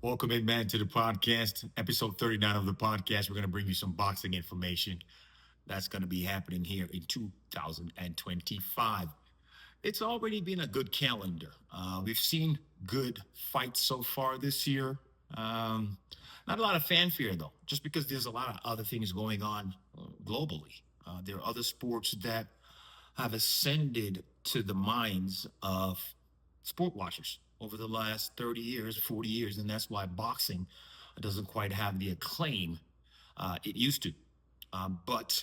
Welcome in, man, to the podcast, episode 39 of the podcast. We're going to bring you some boxing information that's going to be happening here in 2025. It's already been a good calendar. We've seen good fights so far this year. Um, Not a lot of fanfare, though, just because there's a lot of other things going on globally. There are other sports that have ascended to the minds of sport watchers over the last 30 years, 40 years, and that's why boxing doesn't quite have the acclaim it used to. But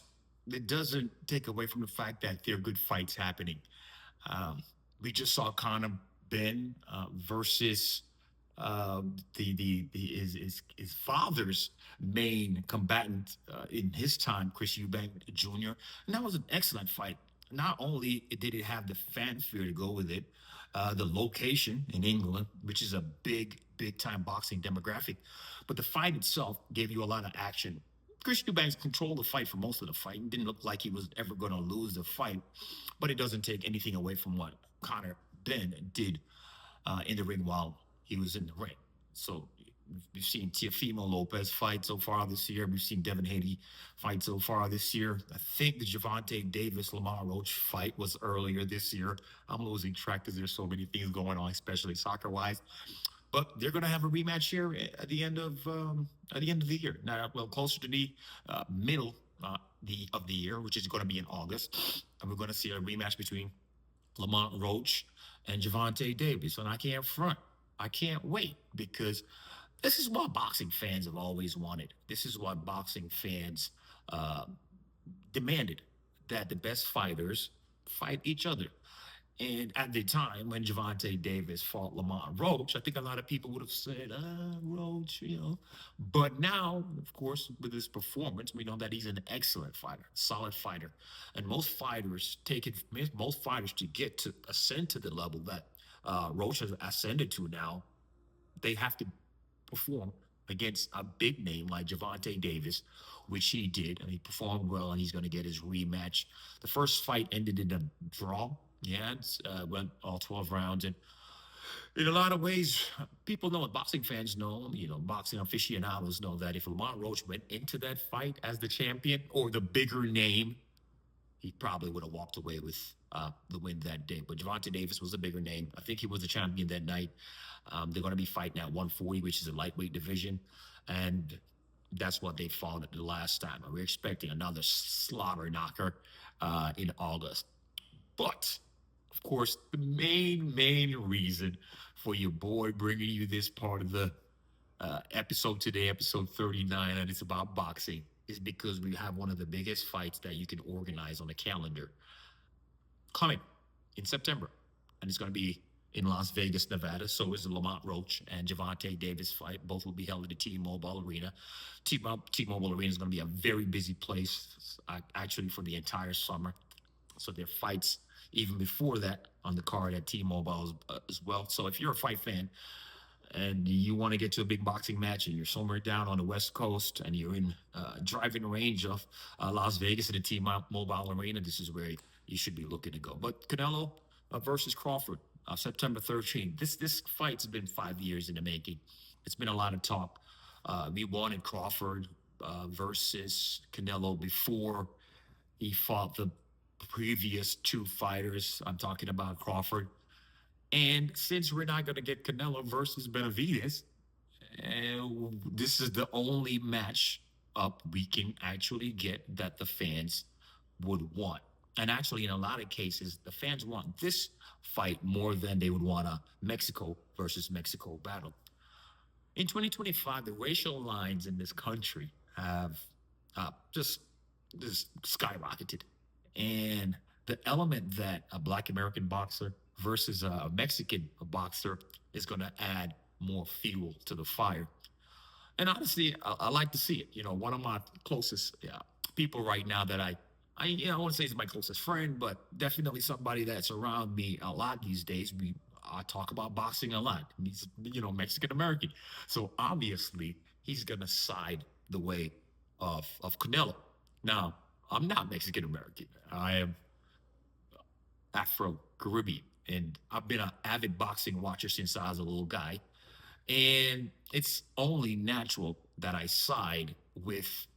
it doesn't take away from the fact that there are good fights happening. Um, we just saw Conor Ben versus his father's main combatant in his time, Chris Eubank Jr. And that was an excellent fight. Not only did it have the fanfare to go with it, the location in England, which is a big time boxing demographic, but the fight itself gave you a lot of action. Chris Eubanks controlled the fight for most of the fight. It didn't look like he was ever going to lose the fight, but it doesn't take anything away from what Conor Ben did in the ring while he was in the ring. So we've seen Teofimo Lopez fight so far this year. We've seen Devin Haney fight so far this year. I think the Gervontae Davis Lamonte Roach fight was earlier this year. I'm losing track because there's so many things going on, especially soccer wise. But they're going to have a rematch here at the end of the year. Now, well, closer to the middle of the year, which is going to be in August, and we're going to see a rematch between Lamonte Roach and Gervontae Davis. And I can't front. I can't wait because this is what boxing fans have always wanted. This is what boxing fans uh, demanded, that the best fighters fight each other. And at the time when Gervonta Davis fought Lamont Roach, I think a lot of people would have said, Roach, you know. But now, of course, with his performance, we know that he's an excellent fighter, solid fighter. And most fighters to get to ascend to the level that Roach has ascended to now, they have to perform against a big name like Gervonta Davis, which he did, and he performed well, and he's going to get his rematch. The first fight ended in a draw. Yeah, went all 12 rounds, and in a lot of ways, people know, boxing fans know, boxing aficionados know that if Lamont Roach went into that fight as the champion or the bigger name, he probably would have walked away with the win that day. But Gervonta Davis was a bigger name. I think he was the champion that night. They're going to be fighting at 140, which is a lightweight division. And that's what they fought at the last time. And we're expecting another slobber knocker in August. But, of course, the main reason for your boy bringing you this part of the episode today, episode 39, and it's about boxing, is because we have one of the biggest fights that you can organize on the calendar coming in September. And it's going to be in Las Vegas, Nevada. So is the Lamont Roach and Gervonta Davis fight. Both will be held at the T-Mobile Arena. T-Mobile Arena is going to be a very busy place, actually, for the entire summer. So there are fights even before that on the card at T-Mobile as well. So if you're a fight fan and you want to get to a big boxing match and you're somewhere down on the West Coast and you're in driving range of Las Vegas at the T-Mobile Arena, this is where you should be looking to go. But Canelo versus Crawford, September 13th. This fight's been 5 years in the making. It's been a lot of talk. We wanted Crawford versus Canelo before he fought the previous two fighters. I'm talking about Crawford. And since we're not going to get Canelo versus Benavidez, this is the only match up we can actually get that the fans would want. And actually, in a lot of cases, the fans want this fight more than they would want a Mexico versus Mexico battle. In 2025, the racial lines in this country have just skyrocketed. And the element that a Black American boxer versus a Mexican boxer is going to add more fuel to the fire. And honestly, I like to see it. One of my closest people right now that I want to say he's my closest friend, but definitely somebody that's around me a lot these days. I talk about boxing a lot. He's, Mexican American. So obviously he's going to side the way of Canelo. Now, I'm not Mexican American. I am Afro Caribbean. And I've been an avid boxing watcher since I was a little guy. And it's only natural that I side with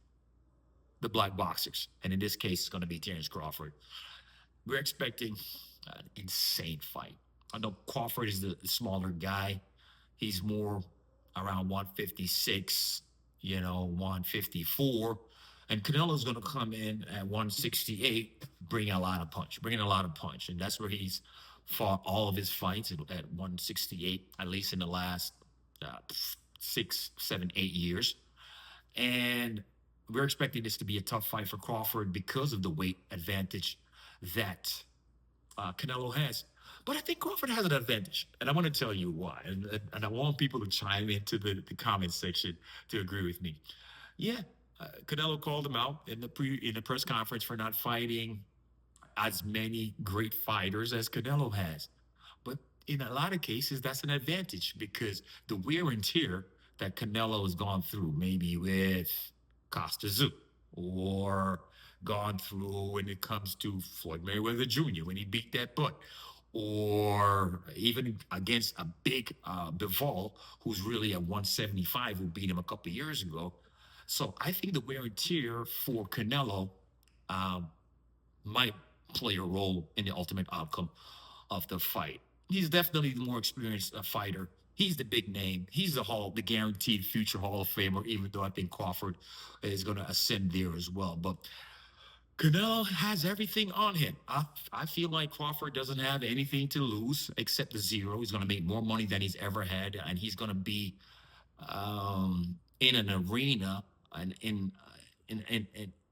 the black boxers. And in this case, it's going to be Terrence Crawford. We're expecting an insane fight. I know Crawford is the smaller guy. He's more around 156, 154. And Canelo's going to come in at 168, bringing a lot of punch. And that's where he's fought all of his fights at 168, at least in the last uh, 6, 7, 8 years. And we're expecting this to be a tough fight for Crawford because of the weight advantage that Canelo has. But I think Crawford has an advantage, and I want to tell you why. And I want people to chime into the comment section to agree with me. Yeah, Canelo called him out in the press conference for not fighting as many great fighters as Canelo has. But in a lot of cases, that's an advantage because the wear and tear that Canelo has gone through, maybe with Costa Zoo, or gone through when it comes to Floyd Mayweather Jr. when he beat that butt, or even against a big Bivol, who's really at 175, who beat him a couple of years ago. So I think the wear and tear for Canelo um, might play a role in the ultimate outcome of the fight. He's definitely the more experienced fighter. He's the big name. He's the guaranteed future Hall of Famer, even though I think Crawford is going to ascend there as well. But Canelo has everything on him. I feel like Crawford doesn't have anything to lose except the zero. He's going to make more money than he's ever had, and he's going to be in an arena and in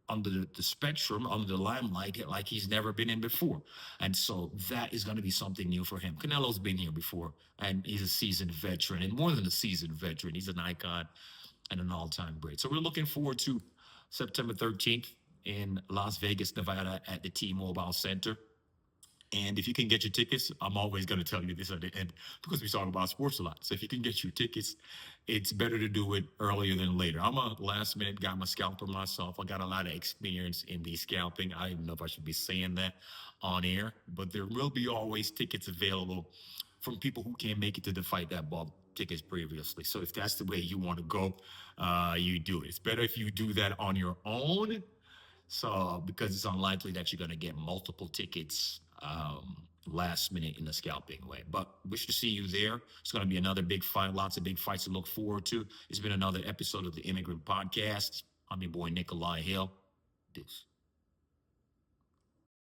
under the spectrum, under the limelight, like he's never been in before. And so that is going to be something new for him. Canelo's been here before, and he's a seasoned veteran, and more than a seasoned veteran, he's an icon and an all-time great. So we're looking forward to September 13th in Las Vegas, Nevada, at the T-Mobile Center. And if you can get your tickets, I'm always going to tell you this at the end because we talk about sports a lot. So if you can get your tickets, it's better to do it earlier than later. I'm a last minute guy. I'm a scalper myself. I got a lot of experience in the scalping. I don't even know if I should be saying that on air, but there will be always tickets available from people who can't make it to the fight that bought tickets previously. So if that's the way you want to go, you do it. It's better if you do that on your own, so because it's unlikely that you're going to get multiple tickets last minute in the scalping way. But wish to see you there. It's going to be another big fight, lots of big fights to look forward to. It's been another episode of the Immigrant Podcast. I'm your boy Nikolai Hill. Peace.